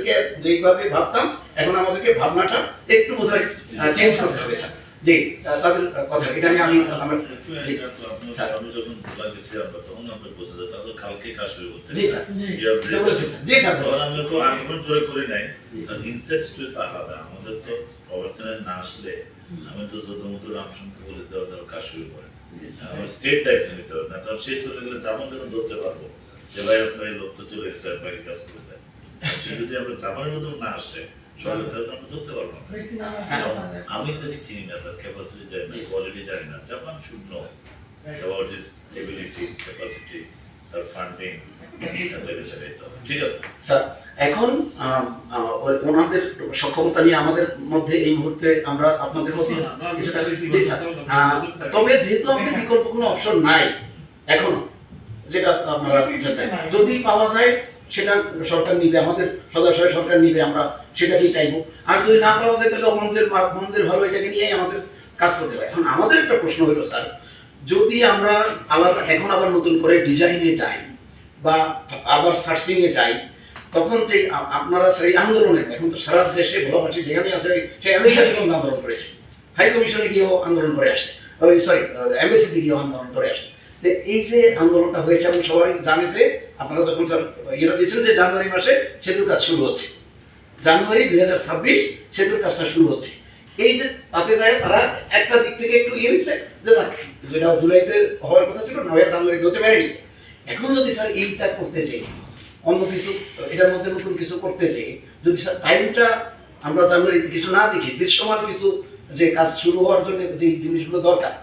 আমাদেরকে যেইভাবে ভাবতাম এখন আমাদেরকে ভাবনাটা একটু বোধহয় চেঞ্জ করতে হবে স্যার। জি তাদের কথা এটা নিয়ে আমি আমি যখন ভোলা গেছি আমরা তখন আমরা বোঝা যায় তাদের কালকে কাজ শুরু করতে জি স্যার জি স্যার আমি তো আন্দোলন জয় করে নাই ইনসেটস টু আলাদা আমাদের তো প্রবর্তনে না আসলে আমি তো যতমতো রামসংখ্যা বলে দেওয়া কাজ শুরু করে আমার স্টেট দায়িত্ব নিতে হবে না তখন সেই চলে গেলে জামান কেন ধরতে পারবো যে ভাই আপনার লোক তো চলে গেছে বাইরে কাজ করে দেয় সে যদি আমরা জামানের মতো না আসে সরকার তাহলে আমরা ধরতে পারবো না আমি তাকে চিনি না তার ক্যাপাসিটি জানি না কোয়ালিটি জানি না Japan should know about his ability capacity তার ফান্ডিং ঠিক আছে স্যার এখন ওনাদের সক্ষমতা নিয়ে আমাদের মধ্যে এই মুহূর্তে আমরা আপনাদের মধ্যে তবে যেহেতু আমাদের বিকল্প কোনো অপশন নাই এখনো যেটা আপনারা যদি পাওয়া যায় সেটা সরকার নিবে আমাদের সদস্য সরকার নিবে আমরা সেটাকেই চাইবো আর যদি না পাওয়া যায় তাহলে মনদের ভালো এটাকে নিয়েই আমাদের কাজ করতে হয়। এখন আমাদের একটা প্রশ্ন হলো স্যার যদি আমরা এখন আবার নতুন করে ডিজাইনে যাই বা আবার সার্চিং এ যাই তখন যে আপনারা সেই আন্দোলনের এখন তো সারা দেশে ভোলাবাসী যেখানে আছে সেই আমেরিকা থেকে আন্দোলন করেছে হাই কমিশনে গিয়েও আন্দোলন করে আসছে সরি এমবেসিতে গিয়েও আন্দোলন করে আসছে এই যে আন্দোলনটা হয়েছে এবং সবাই জানে যে আপনারা যখন স্যার ইয়েটা দিয়েছেন যে জানুয়ারি মাসে সেতুর কাজ শুরু হচ্ছে জানুয়ারি 2026 সেতুর কাজটা শুরু হচ্ছে এই যে তাতে যায় তারা একটা দিক থেকে একটু ইয়ে হয়েছে যে যেটা জুলাইতে হওয়ার কথা ছিল নভেম্বর জানুয়ারি হতে মেনে নিছে এখন যদি স্যার এইটা করতে চাই অন্য কিছু এটার মধ্যে নতুন কিছু করতে চাই যদি স্যার টাইমটা আমরা জানুয়ারিতে কিছু না দেখি দৃশ্যমান কিছু যে কাজ শুরু হওয়ার জন্য যে জিনিসগুলো দরকার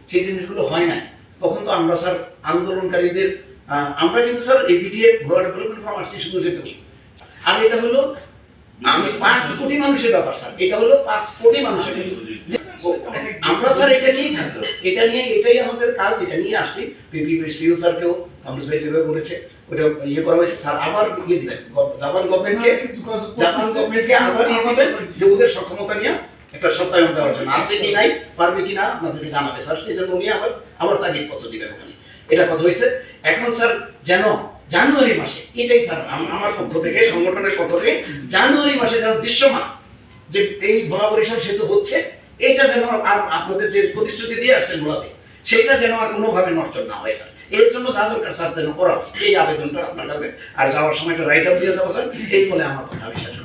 সেই জিনিসগুলো হয় না তখন তো আমরা স্যার আন্দোলনকারীদের আমরা কিন্তু স্যার এবিডিএ ঘোড়া ডেভেলপমেন্ট ফর্ম আসছি শুধু যেতে আর এটা হলো 5 কোটি মানুষের ব্যাপার স্যার এটা হলো 5 কোটি মানুষের আমরা স্যার এটা নিয়েই থাকবো এটা নিয়ে এটাই আমাদের কাজ এটা নিয়ে আসছি পিপিসিও স্যারকেও কংগ্রেস ভাই যেভাবে বলেছে ওটা ইয়ে করা হয়েছে স্যার আবার ইয়ে দিবেন জাপান গভর্নমেন্টকে আবার ইয়ে দিবেন যে ওদের সক্ষমতা নিয়ে একটা সত্যায়ন দেওয়ার জন্য আছে কি নাই পারবে কি না আপনাদেরকে জানাবে স্যার সেই জন্য উনি আবার তাগিদ পত্র দিবেন ওখানে এটা কথা হয়েছে। এখন স্যার যেন জানুয়ারি মাসে এটাই স্যার আমার পক্ষ থেকে সংগঠনের পক্ষ থেকে জানুয়ারি মাসে যেন দৃশ্যমান যে এই ভোলা বরিশাল সেতু হচ্ছে এটা যেন আর আপনাদের যে প্রতিশ্রুতি দিয়ে আসছেন ভোলাতে সেটা যেন আর কোনোভাবে নষ্ট না হয় স্যার এর জন্য যা দরকার স্যার যেন করা হয় এই আবেদনটা আপনার কাছে আর যাওয়ার সময় একটা রাইট আপ দিয়ে যাবো স্যার এই বলে আমার কথা আমি শেষ